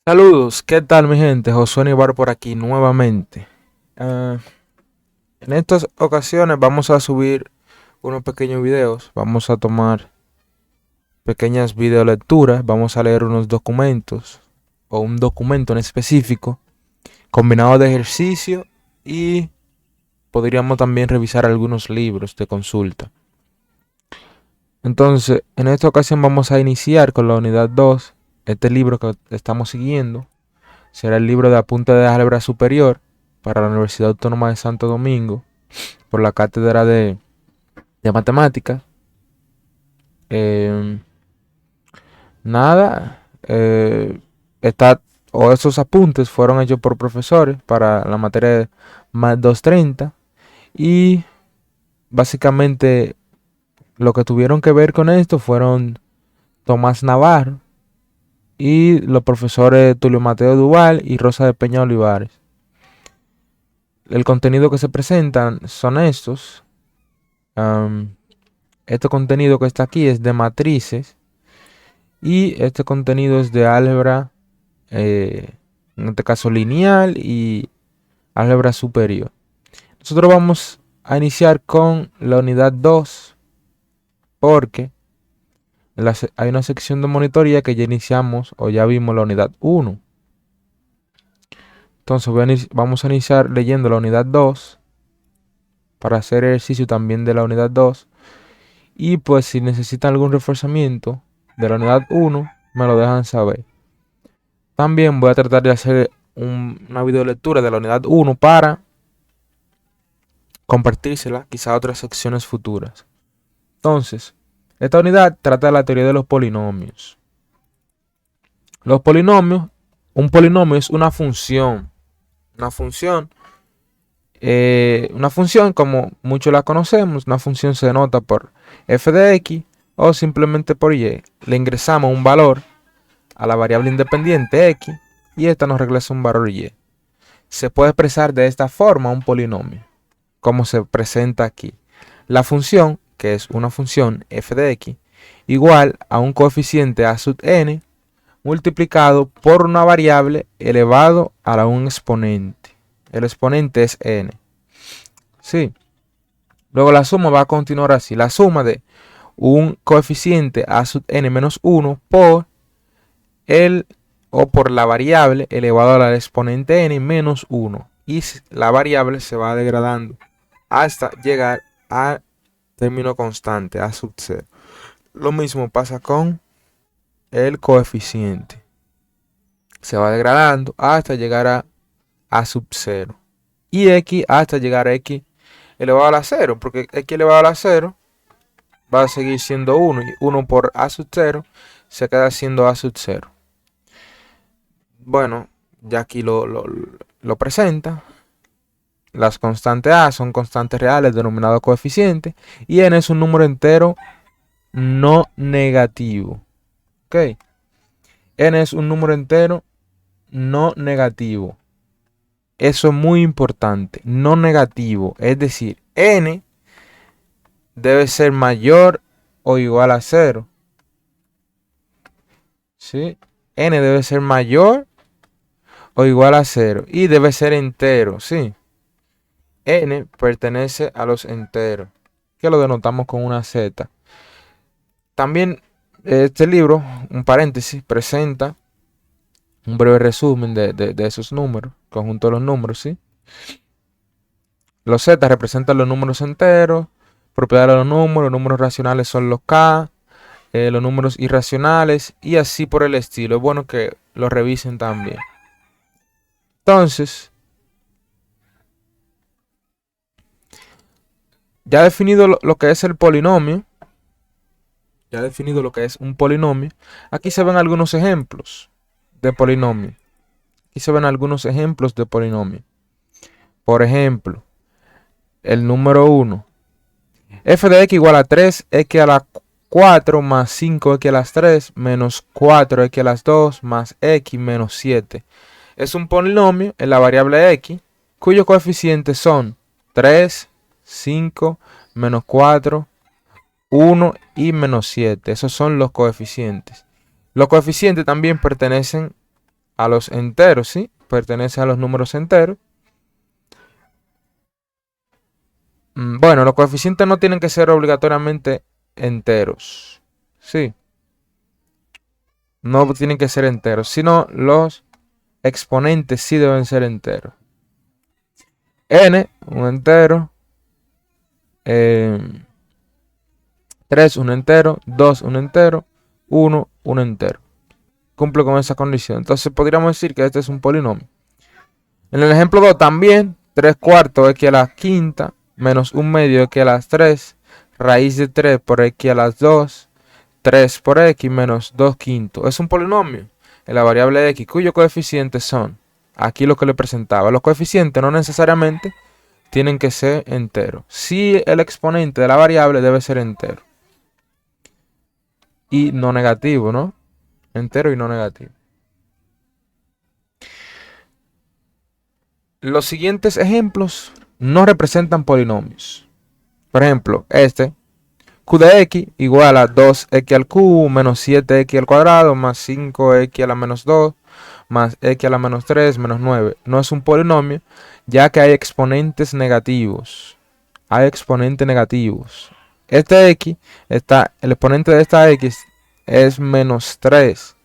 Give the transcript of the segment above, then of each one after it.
Saludos, ¿qué tal mi gente? Josué Nibar por aquí nuevamente. Ah, en estas ocasiones vamos a subir unos pequeños videos, vamos a tomar pequeñas videolecturas, vamos a leer unos documentos o un documento en específico combinado de ejercicio y podríamos también revisar algunos libros de consulta. Entonces, en esta ocasión vamos a iniciar con la unidad 2. Este libro que estamos siguiendo será el libro de apunte de álgebra superior para la Universidad Autónoma de Santo Domingo por la cátedra de matemáticas. Eh, nada, está, o esos apuntes fueron hechos por profesores para la materia de más 230 y básicamente lo que tuvieron que ver con esto fueron Tomás Navarro y los profesores Tulio Mateo Duval y Rosa de Peña Olivares. El contenido que se presentan son estos. Um, este contenido que está aquí es de matrices y este contenido es de álgebra, en este caso lineal y álgebra superior. Nosotros vamos a iniciar con la unidad 2 porque hay una sección de monitoría que ya iniciamos o ya vimos la unidad 1. Entonces vamos a iniciar leyendo la unidad 2 para hacer ejercicio también de la unidad 2. Y pues si necesitan algún reforzamiento de la unidad 1, me lo dejan saber. También voy a tratar de hacer una video lectura de la unidad 1 para compartírsela quizá a otras secciones futuras. Entonces, esta unidad trata de la teoría de los polinomios. Los polinomios, un polinomio es una función. Una función como muchos la conocemos, una función se denota por f de x o simplemente por y. Le ingresamos un valor a la variable independiente x y esta nos regresa un valor y. Se puede expresar de esta forma un polinomio, como se presenta aquí. La función, que es una función f de x, igual a un coeficiente a sub n multiplicado por una variable elevado a un exponente. El exponente es n. Sí. Luego la suma va a continuar así. La suma de un coeficiente a sub n menos 1 por el o por la variable elevado al exponente n menos 1. Y la variable se va degradando hasta llegar a término constante, a sub 0. Lo mismo pasa con el coeficiente. Se va degradando hasta llegar a sub 0. Y x hasta llegar a x elevado a la 0. Porque x elevado a la 0 va a seguir siendo 1. Y 1 por a sub 0 se queda siendo a sub 0. Bueno, ya aquí lo presenta. Las constantes a son constantes reales denominado coeficiente. Y n es un número entero no negativo. Ok. N es un número entero no negativo. Eso es muy importante. No negativo. Es decir, n debe ser mayor o igual a 0. ¿Sí? N debe ser mayor o igual a 0. Y debe ser entero. ¿Sí? N pertenece a los enteros, que lo denotamos con una Z. También este libro, un paréntesis, presenta un breve resumen de esos números, conjunto de los números, ¿sí? Los Z representan los números enteros, propiedad de los números racionales son los K, los números irracionales y así por el estilo. Es bueno que lo revisen también. Entonces, ya definido lo que es el polinomio, ya definido lo que es un polinomio, aquí se ven algunos ejemplos de polinomio. Aquí se ven algunos ejemplos de polinomio. Por ejemplo, el número 1. F de x igual a 3x a la 4 más 5x a las 3 menos 4x a las 2 más x menos 7. Es un polinomio en la variable x cuyos coeficientes son 3, 5, menos 4, 1 y menos 7. Esos son los coeficientes. Los coeficientes también pertenecen a los enteros, ¿sí? Pertenece a los números enteros. Bueno, los coeficientes no tienen que ser obligatoriamente enteros, ¿sí? No tienen que ser enteros, sino los exponentes sí deben ser enteros. N, un entero. 3, un entero. 2, un entero. 1, un entero. Cumple con esa condición. Entonces podríamos decir que este es un polinomio. En el ejemplo 2 también, 3 cuartos x a la quinta menos 1 medio x a las 3, raíz de 3 por x a las 2, 3 por x menos 2 quintos. Es un polinomio en la variable x cuyos coeficientes son, aquí lo que le presentaba. Los coeficientes no necesariamente tienen que ser enteros. Si el exponente de la variable debe ser entero. Y no negativo, ¿no? Entero y no negativo. Los siguientes ejemplos no representan polinomios. Por ejemplo, este, q de x igual a 2x al cubo menos 7x al cuadrado más 5x a la menos 2 más x a la menos 3 menos 9. No es un polinomio, ya que hay exponentes negativos. Hay exponentes negativos. Este x, el exponente de esta x es menos 3.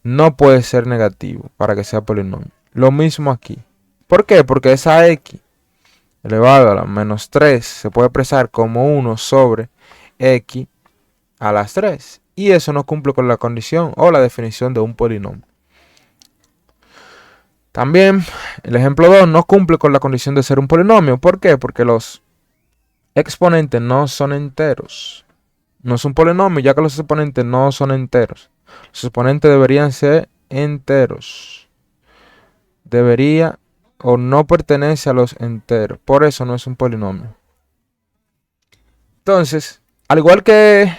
No puede ser negativo para que sea polinomio. Lo mismo aquí. ¿Por qué? Porque esa x elevado a la menos 3 se puede expresar como 1 sobre x a las 3. Y eso no cumple con la condición o la definición de un polinomio. También el ejemplo 2 no cumple con la condición de ser un polinomio. ¿Por qué? Porque los exponentes no son enteros. No es un polinomio ya que los exponentes no son enteros. Los exponentes deberían ser enteros. Debería o no pertenece a los enteros. Por eso no es un polinomio. Entonces, al igual que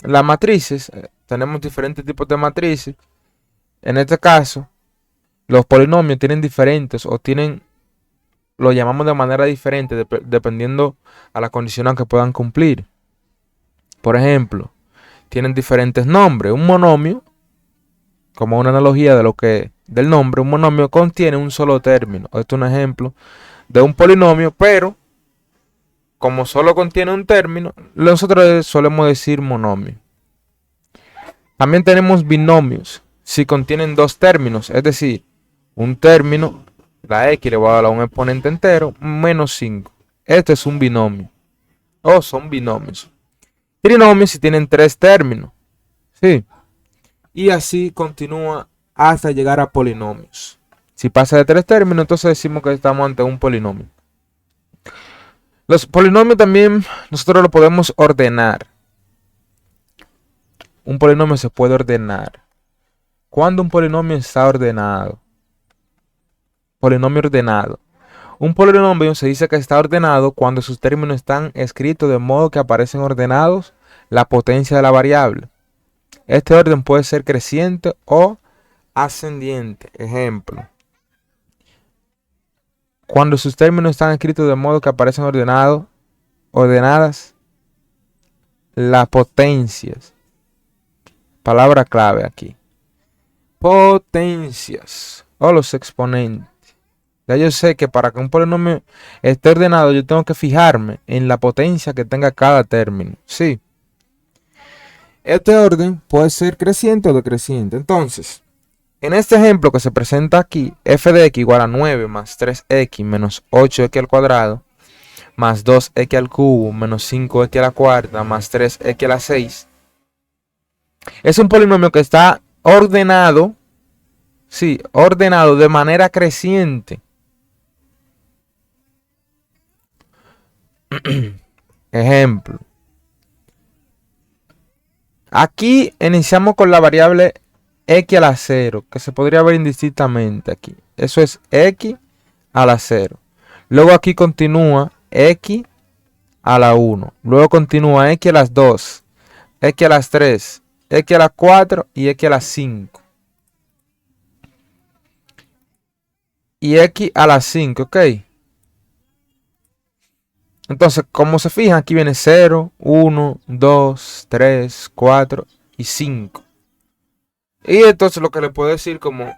las matrices, tenemos diferentes tipos de matrices. En este caso, los polinomios tienen diferentes o tienen, lo llamamos de manera diferente dependiendo a la condición que puedan cumplir. Por ejemplo, tienen diferentes nombres. Un monomio, como una analogía de lo que del nombre, un monomio contiene un solo término. Este es un ejemplo de un polinomio, pero como solo contiene un término, nosotros solemos decir monomio. También tenemos binomios, si contienen dos términos, es decir, un término, la x le voy a dar a un exponente entero, menos 5. Este es un binomio. O son binomios. Trinomios si tienen tres términos. Sí. Y así continúa hasta llegar a polinomios. Si pasa de tres términos, entonces decimos que estamos ante un polinomio. Los polinomios también nosotros lo podemos ordenar. Un polinomio se puede ordenar. ¿Cuándo un polinomio está ordenado? Polinomio ordenado. Un polinomio se dice que está ordenado cuando sus términos están escritos de modo que aparecen ordenados la potencia de la variable. Este orden puede ser creciente o ascendiente. Ejemplo. Cuando sus términos están escritos de modo que aparecen ordenadas las potencias. Palabra clave aquí. Potencias o los exponentes. Ya yo sé que para que un polinomio esté ordenado yo tengo que fijarme en la potencia que tenga cada término. Sí. Este orden puede ser creciente o decreciente. Entonces, en este ejemplo que se presenta aquí, f de x igual a 9 más 3x menos 8x al cuadrado más 2x al cubo menos 5x a la cuarta más 3x a la 6. Es un polinomio que está ordenado, sí, ordenado de manera creciente. Ejemplo. Aquí iniciamos con la variable x a la 0, que se podría ver indistintamente aquí. Eso es x a la 0. Luego aquí continúa x a la 1. Luego continúa x a las 2, x a las 3, x a las 4 y x a las 5. Y x a las 5, ¿ok? Entonces, como se fijan, aquí viene 0, 1, 2, 3, 4 y 5. Y entonces lo que le puedo decir como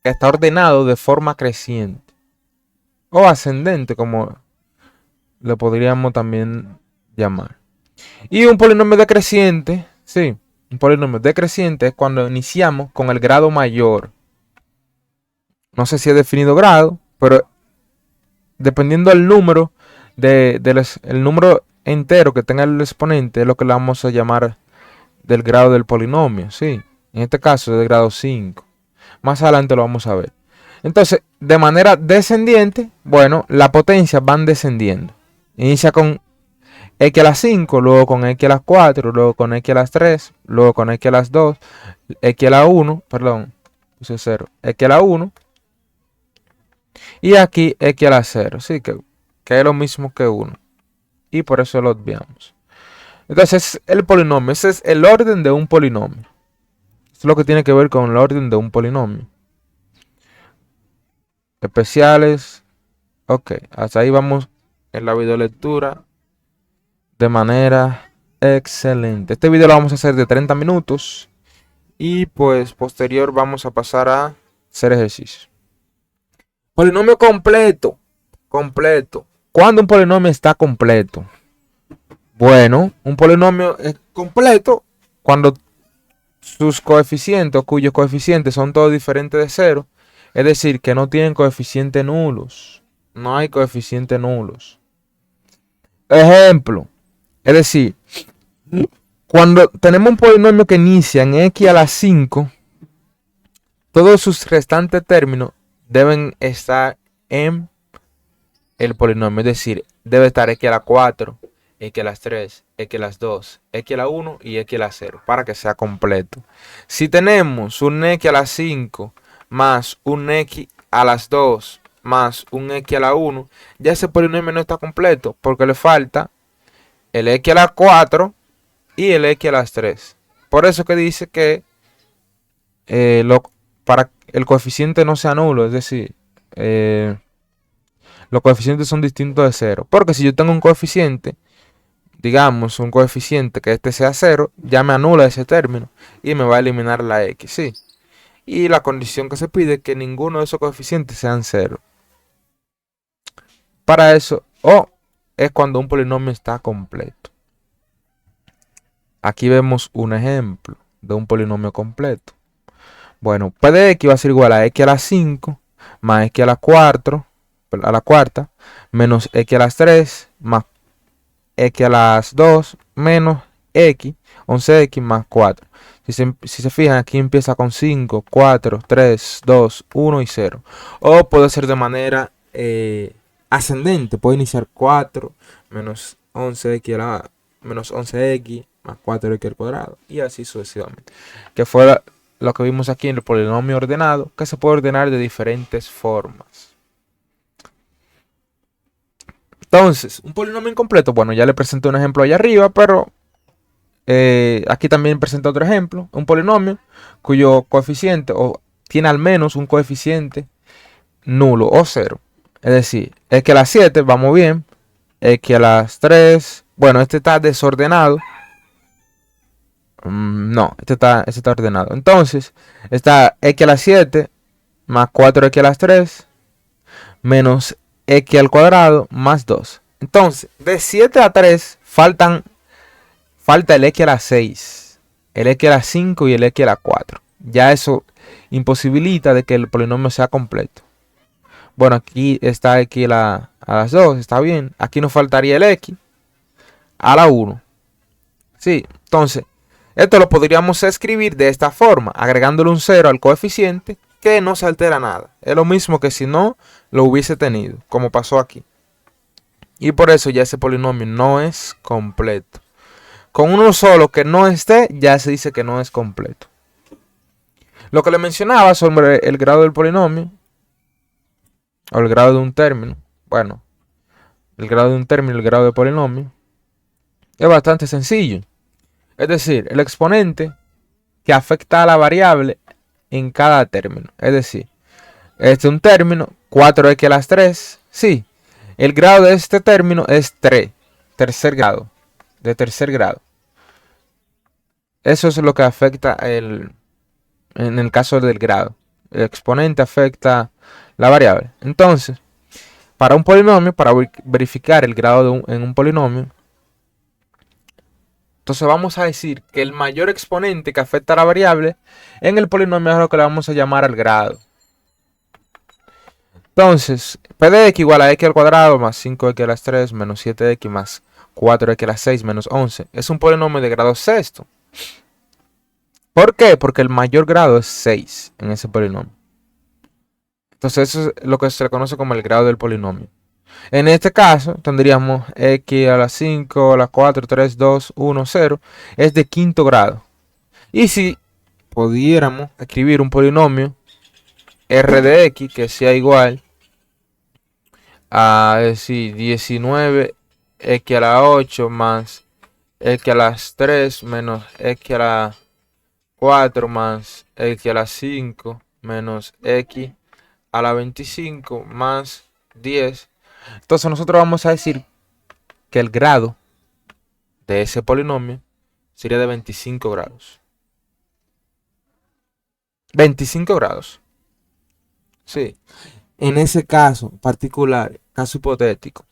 que está ordenado de forma creciente o ascendente, como le podríamos también llamar. Y un polinomio decreciente, sí, un polinomio decreciente es cuando iniciamos con el grado mayor. No sé si he definido grado, pero dependiendo del número el número entero que tenga el exponente es lo que le vamos a llamar del grado del polinomio, sí. En este caso es de grado 5. Más adelante lo vamos a ver. Entonces, de manera descendiente, bueno, las potencias van descendiendo. Inicia con x a las 5, luego con x a las 4, luego con x a las 3, luego con x a las 2, x a la 1, perdón, puse 0, x a la 1, y aquí x a la 0, sí, que es lo mismo que 1. Y por eso lo obviamos. Entonces, el polinomio, ese es el orden de un polinomio. Esto es lo que tiene que ver con el orden de un polinomio. Especiales. Ok, hasta ahí vamos en la videolectura de manera excelente. Este video lo vamos a hacer de 30 minutos. Y pues posterior vamos a pasar a hacer ejercicios. Polinomio completo. Completo. ¿Cuándo un polinomio está completo? Bueno, un polinomio es completo cuando sus coeficientes, cuyos coeficientes son todos diferentes de cero, es decir, que no tienen coeficientes nulos. No hay coeficientes nulos. Ejemplo, es decir, cuando tenemos un polinomio que inicia en x a la 5, todos sus restantes términos deben estar en el polinomio, es decir, debe estar x a la 4, x a las 3, x a las 2, x a la 1 y x a la 0 para que sea completo. Si tenemos un x a la 5 más un x a las 2 más un x a la 1, ya ese polinomio no está completo porque le falta el x a la 4 y el x a las 3. Por eso que dice que para el coeficiente no sea nulo, es decir, los coeficientes son distintos de 0. Porque si yo tengo un coeficiente, digamos un coeficiente que este sea 0, ya me anula ese término y me va a eliminar la x, ¿sí? Y la condición que se pide es que ninguno de esos coeficientes sean 0. Para eso, es cuando un polinomio está completo. Aquí vemos un ejemplo de un polinomio completo. Bueno, p de x va a ser igual a x a la 5 más x a la 4, a la cuarta, menos x a las 3 más x a las 2 menos x, 11x más 4. Si se fijan, aquí empieza con 5, 4, 3, 2, 1 y 0. O puede ser de manera ascendente. Puede iniciar 4 menos 11x a la menos 11x más 4x al cuadrado. Y así sucesivamente. Que fue lo que vimos aquí en el polinomio ordenado, que se puede ordenar de diferentes formas. Entonces, un polinomio incompleto, bueno, ya le presenté un ejemplo allá arriba, pero aquí también presento otro ejemplo. Un polinomio cuyo coeficiente o tiene al menos un coeficiente nulo o 0. Es decir, x a las 7, vamos bien. X a las 3, bueno, este está desordenado. No, este está ordenado. Entonces, está x a las 7 más 4x a las 3 menos x al cuadrado más 2. Entonces, de 7 a 3 falta el x a la 6, el x a la 5 y el x a la 4. Ya eso imposibilita de que el polinomio sea completo. Bueno, aquí está x a las 2, está bien. Aquí nos faltaría el x a la 1. Sí, entonces, esto lo podríamos escribir de esta forma, agregándole un 0 al coeficiente, que no se altera nada. Es lo mismo que si no lo hubiese tenido, como pasó aquí. Y por eso ya ese polinomio no es completo. Con uno solo que no esté, ya se dice que no es completo. Lo que le mencionaba sobre el grado del polinomio, o el grado de un término, bueno, el grado de un término y el grado de polinomio, es bastante sencillo. Es decir, el exponente que afecta a la variable en cada término. Es decir, este es un término, 4x a las 3. Sí, el grado de este término es 3, tercer grado, de tercer grado. Eso es lo que afecta en el caso del grado. El exponente afecta la variable. Entonces, para un polinomio, para verificar el grado en un polinomio, entonces vamos a decir que el mayor exponente que afecta a la variable en el polinomio es lo que le vamos a llamar al grado. Entonces, p de x igual a x al cuadrado más 5x a las 3 menos 7x más 4x a las 6 menos 11. Es un polinomio de grado sexto. ¿Por qué? Porque el mayor grado es 6 en ese polinomio. Entonces eso es lo que se le conoce como el grado del polinomio. En este caso tendríamos x a la 5, a la 4, 3, 2, 1, 0. Es de quinto grado. Y si pudiéramos escribir un polinomio r de x que sea igual a decir 19x a la 8 más x a las 3 menos x a la 4 más x a la 5 menos x a la 25 más 10. Entonces nosotros vamos a decir que el grado de ese polinomio sería de 25 grados. 25 grados. Sí. En ese caso particular, caso hipotético.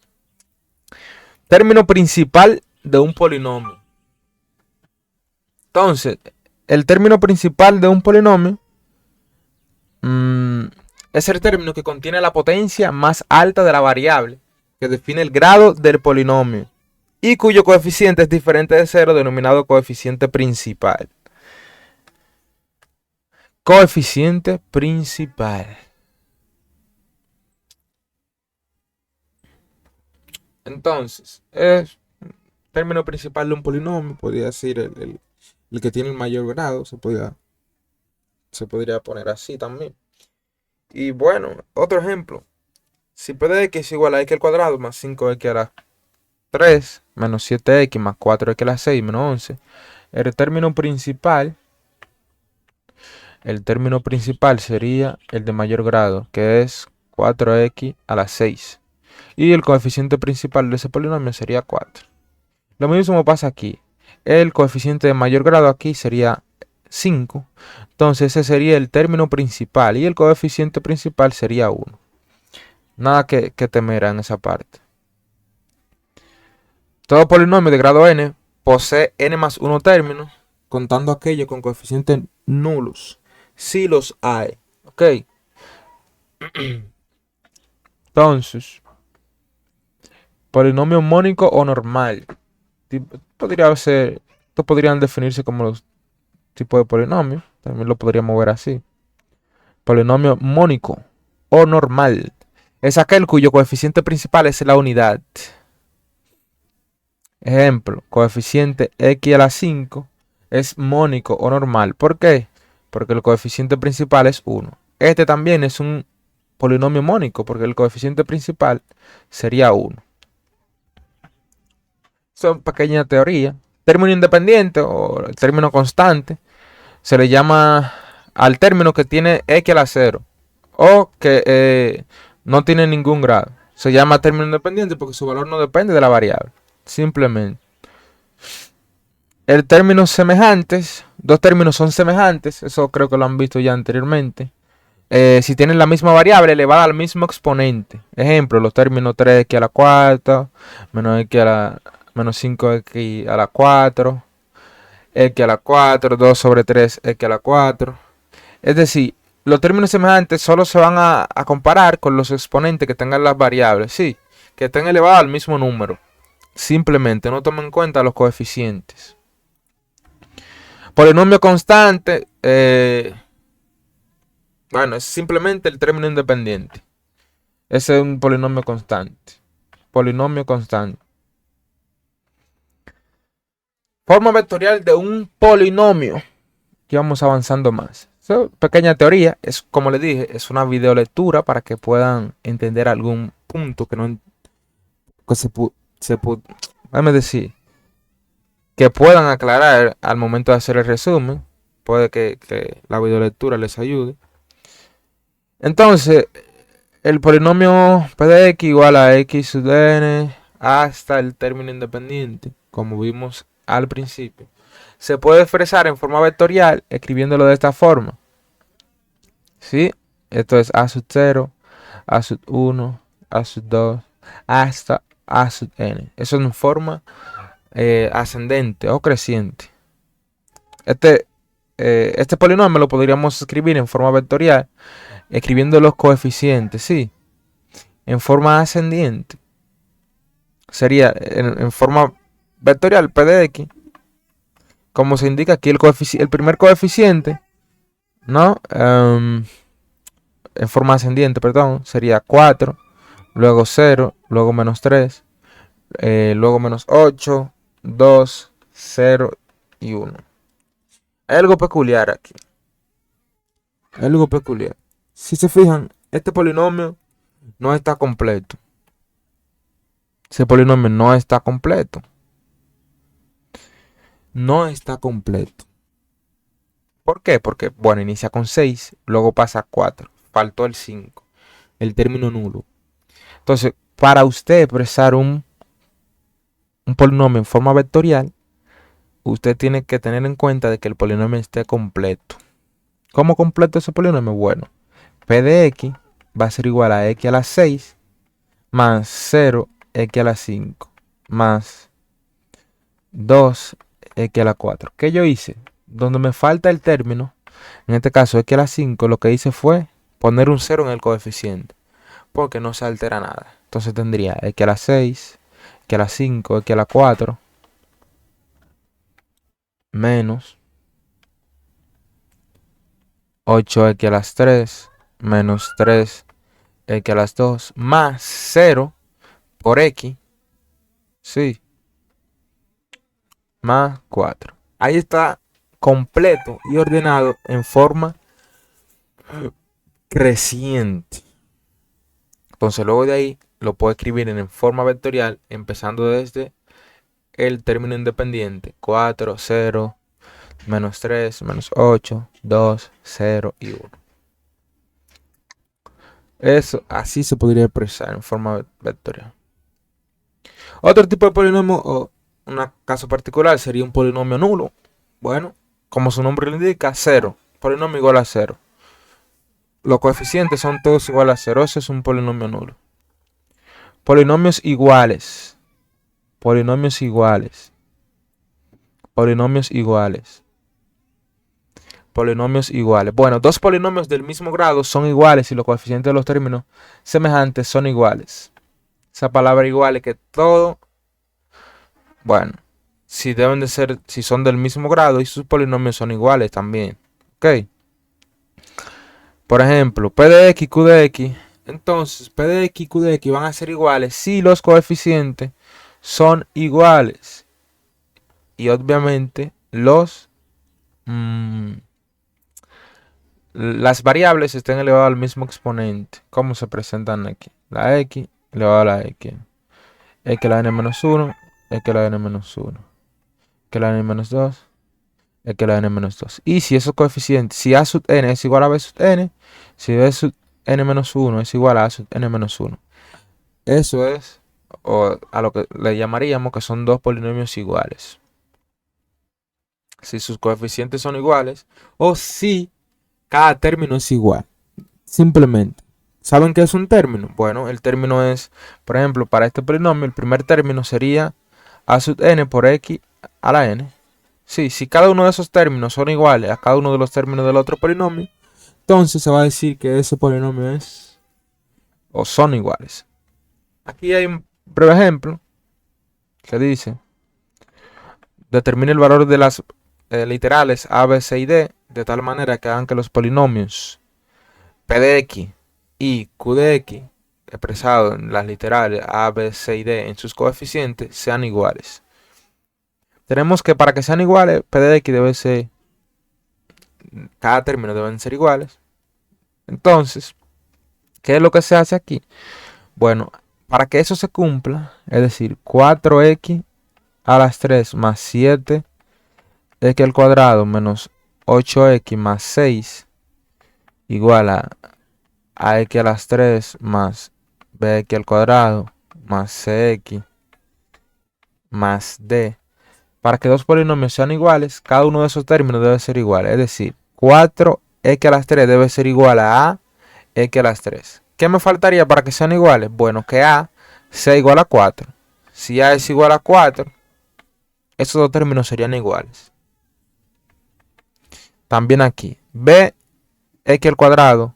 Término principal de un polinomio. Entonces, el término principal de un polinomio es el término que contiene la potencia más alta de la variable, que define el grado del polinomio, y cuyo coeficiente es diferente de 0, denominado coeficiente principal. Coeficiente principal. Entonces, es término principal de un polinomio, podría decir el que tiene el mayor grado, se podría poner así también. Y bueno, otro ejemplo. Si p de x es igual a x al cuadrado más 5x a la 3 menos 7x más 4x a la 6 menos 11, el término principal sería el de mayor grado, que es 4x a la 6. Y el coeficiente principal de ese polinomio sería 4. Lo mismo pasa aquí. El coeficiente de mayor grado aquí sería 5. Entonces ese sería el término principal y el coeficiente principal sería 1. Nada que temer en esa parte. Todo polinomio de grado n posee n más 1 términos, contando aquellos con coeficientes nulos. Si los hay. Ok. Entonces, polinomio mónico o normal. Estos podrían definirse como los tipos de polinomios. También lo podríamos ver así. Polinomio mónico o normal es aquel cuyo coeficiente principal es la unidad. Ejemplo, coeficiente x a la 5 es mónico o normal. ¿Por qué? Porque el coeficiente principal es 1. Este también es un polinomio mónico porque el coeficiente principal sería 1. Son pequeña teoría. Término independiente o el término constante se le llama al término que tiene x a la 0 o que no tiene ningún grado. Se llama término independiente porque su valor no depende de la variable. Simplemente. El término semejantes, dos términos son semejantes, eso creo que lo han visto ya anteriormente. Si tienen la misma variable elevada al mismo exponente. Ejemplo, los términos 3x a la cuarta, menos x a la menos 5x a la 4, x a la 4, 2 sobre 3 x a la 4. Es decir, los términos semejantes solo se van a comparar con los exponentes que tengan las variables, sí, que estén elevadas al mismo número. Simplemente no tomen en cuenta los coeficientes. Polinomio constante, bueno, es simplemente el término independiente. Ese es un polinomio constante. Polinomio constante. Forma vectorial de un polinomio. Aquí vamos avanzando más. Pequeña teoría, es como les dije, es una videolectura para que puedan entender algún punto que no déjame decir, que puedan aclarar al momento de hacer el resumen. Puede que la videolectura les ayude. Entonces, el polinomio p de x igual a x sub n hasta el término independiente, como vimos al principio, se puede expresar en forma vectorial escribiéndolo de esta forma. ¿sí? Esto es a sub 0, a sub 1, a sub 2, hasta a sub n. Eso en forma ascendente o creciente. Este polinomio lo podríamos escribir en forma vectorial, escribiendo los coeficientes, ¿sí? En forma ascendiente. Sería en forma vectorial, p de x. Como se indica aquí, el primer coeficiente, ¿no? En forma ascendiente, perdón, sería 4, luego 0, luego menos 3, luego menos 8, 2, 0 y 1. Hay algo peculiar aquí. Hay algo peculiar. Si se fijan, este polinomio no está completo. Ese polinomio no está completo. No está completo. ¿Por qué? Porque, bueno, inicia con 6, luego pasa a 4. Faltó el 5, el término nulo. Entonces, para usted expresar un polinomio en forma vectorial, usted tiene que tener en cuenta de que el polinomio esté completo. ¿Cómo completo ese polinomio? Bueno, p de x va a ser igual a x a la 6 más 0 x a la 5 más 2 x a la 4. ¿Qué yo hice? Donde me falta el término, en este caso x a la 5, lo que hice fue poner un 0 en el coeficiente, porque no se altera nada. Entonces tendría x a la 6, x a la 5, x a la 4, menos 8x a las 3, menos 3x a las 2, más 0 por x, sí, más 4. Ahí está completo y ordenado en forma creciente. Entonces luego de ahí lo puedo escribir en forma vectorial, empezando desde el término independiente, 4, 0, menos 3, menos 8, 2, 0 y 1. Eso así se podría expresar en forma vectorial. Otro tipo de polinomio o un caso particular sería un polinomio nulo. Bueno, como su nombre lo indica, 0. Polinomio igual a 0. Los coeficientes son todos iguales a 0. Ese es un polinomio nulo. Polinomios iguales. Polinomios iguales. Polinomios iguales. Polinomios iguales. Bueno, dos polinomios del mismo grado son iguales y los coeficientes de los términos semejantes son iguales. Esa palabra igual es que todo, bueno, si deben de ser, si son del mismo grado y sus polinomios son iguales también. Ok. Por ejemplo, p de x y q de x. Entonces, p de x y q de x van a ser iguales si los coeficientes son iguales. Y obviamente las variables estén elevadas al mismo exponente. ¿Cómo se presentan aquí? La x elevada a la x. X a la n menos 1, x a la n menos 1. X a la n menos 2, x a la n menos 2. Y si esos coeficientes, si a sub n es igual a b sub n, si b sub n menos 1 es igual a sub n menos 1. Eso es, o a lo que le llamaríamos que son dos polinomios iguales. Si sus coeficientes son iguales o si cada término es igual. Simplemente. ¿Saben qué es un término? Bueno, el término es, por ejemplo, para este polinomio, el primer término sería a sub n por x a la n. Sí, si cada uno de esos términos son iguales a cada uno de los términos del otro polinomio, entonces se va a decir que ese polinomio es o son iguales. Aquí hay un breve ejemplo que dice: determine el valor de las literales a, b, c y d de tal manera que hagan que los polinomios p de x y q de x expresados en las literales a, b, c y d en sus coeficientes sean iguales. Tenemos que para que sean iguales, p de x debe ser, cada término deben ser iguales. Entonces, ¿qué es lo que se hace aquí? Bueno, para que eso se cumpla, es decir, 4x a las 3 más 7x al cuadrado menos 8x más 6 igual a x a las 3 más bx al cuadrado más cx más d. Para que dos polinomios sean iguales, cada uno de esos términos debe ser igual. Es decir, 4 x a las 3 debe ser igual a x a las 3. ¿Qué me faltaría para que sean iguales? Bueno, que a sea igual a 4. Si a es igual a 4, esos dos términos serían iguales. También aquí, b x al cuadrado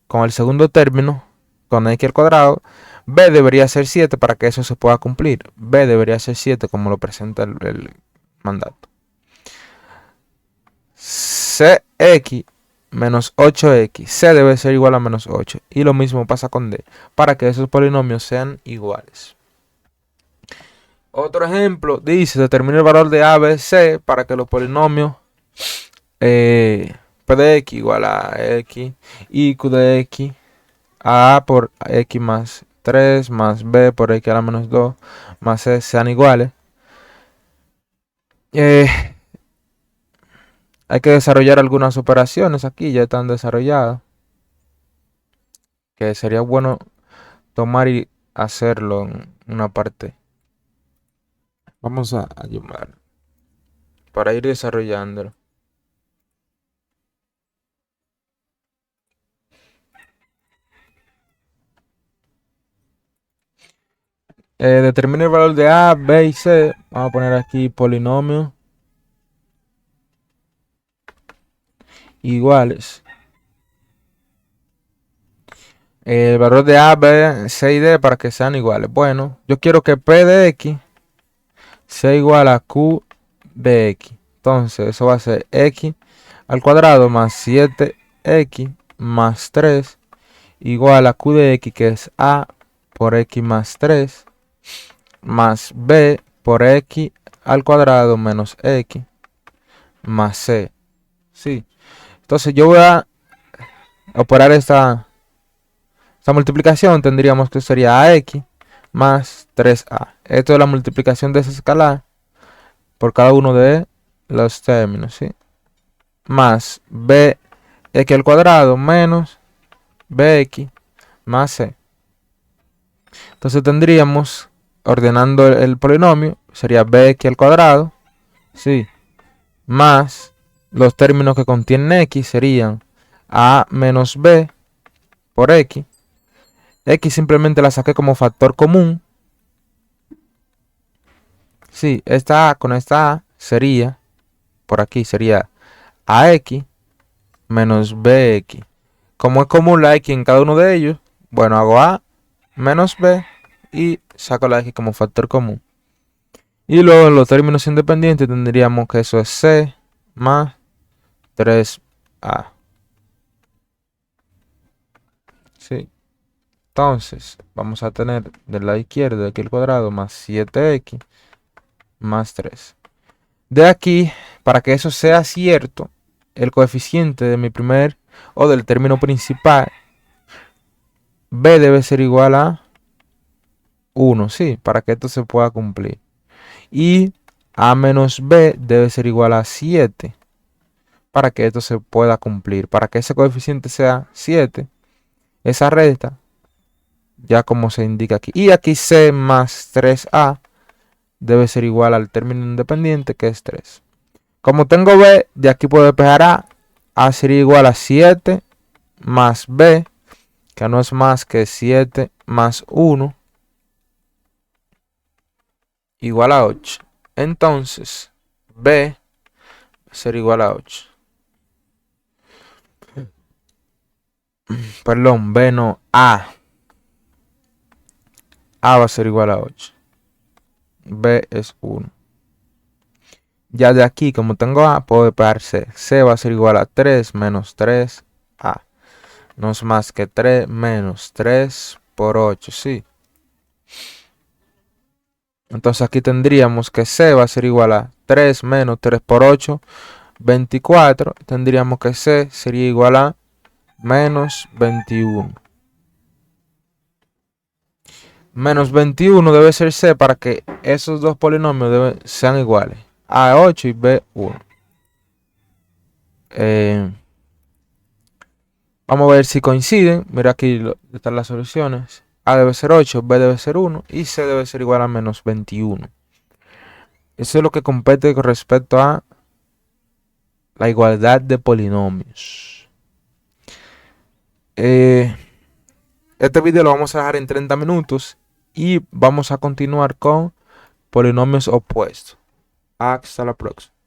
con el segundo término, con x al cuadrado, b debería ser 7 para que eso se pueda cumplir. B debería ser 7 como lo presenta el mandato. Cx menos 8x, c debe ser igual a menos 8. Y lo mismo pasa con d, para que esos polinomios sean iguales. Otro ejemplo dice, determina el valor de a, b, c para que los polinomios p de x igual a x y q de x, a por x más 3 más b por x a la menos 2 más c sean iguales. Hay que desarrollar algunas operaciones aquí, ya están desarrolladas, que sería bueno tomar y hacerlo en una parte. Vamos a ayudar para ir desarrollándolo. Determina el valor de a, b y c. Vamos a poner aquí polinomios iguales. El valor de a, b, c y d para que sean iguales. Bueno, yo quiero que p de x sea igual a q de x. Entonces eso va a ser x al cuadrado más 7x más 3 igual a q de x, que es a por x más 3 más b por x al cuadrado menos x más c. Sí. Entonces yo voy a operar esta multiplicación. Tendríamos que sería ax más 3a. Esto es la multiplicación de esa escalar por cada uno de los términos, ¿sí? Más bx al cuadrado menos bx más c. Entonces tendríamos, ordenando el polinomio, sería bx al cuadrado, ¿sí? Más los términos que contienen x serían a menos b por x. X simplemente la saqué como factor común. Sí, esta a con esta a sería, por aquí sería ax menos bx. Como es común la x en cada uno de ellos, bueno, hago a menos b y saco la x como factor común. Y luego en los términos independientes tendríamos que eso es c más 3a. Sí. Entonces, vamos a tener del lado izquierdo x al cuadrado más 7x más 3. De aquí, para que eso sea cierto, el coeficiente de mi primer o del término principal, b debe ser igual a 1, sí, para que esto se pueda cumplir. Y a menos b debe ser igual a 7, para que esto se pueda cumplir. Para que ese coeficiente sea 7, esa recta, ya como se indica aquí. Y aquí c más 3a debe ser igual al término independiente, que es 3. Como tengo b, de aquí puedo despejar a sería igual a 7 más b, que no es más que 7 más 1, igual a 8. Entonces, b será igual a 8. Perdón, b no, a. A va a ser igual a 8. B es 1. Ya de aquí, como tengo a, puedo despejar c. C va a ser igual a 3 menos 3a. No es más que 3 menos 3 por 8, sí. Entonces aquí tendríamos que c va a ser igual a 3 menos 3 por 8, 24. Tendríamos que c sería igual a menos 21. Menos 21 debe ser c para que esos dos polinomios sean iguales. A8 y B1. Vamos a ver si coinciden. Mira aquí están las soluciones. A debe ser 8, B debe ser 1 y C debe ser igual a menos 21. Eso es lo que compete con respecto a la igualdad de polinomios. Eh, este video lo vamos a dejar en 30 minutos y vamos a continuar con polinomios opuestos. Hasta la próxima.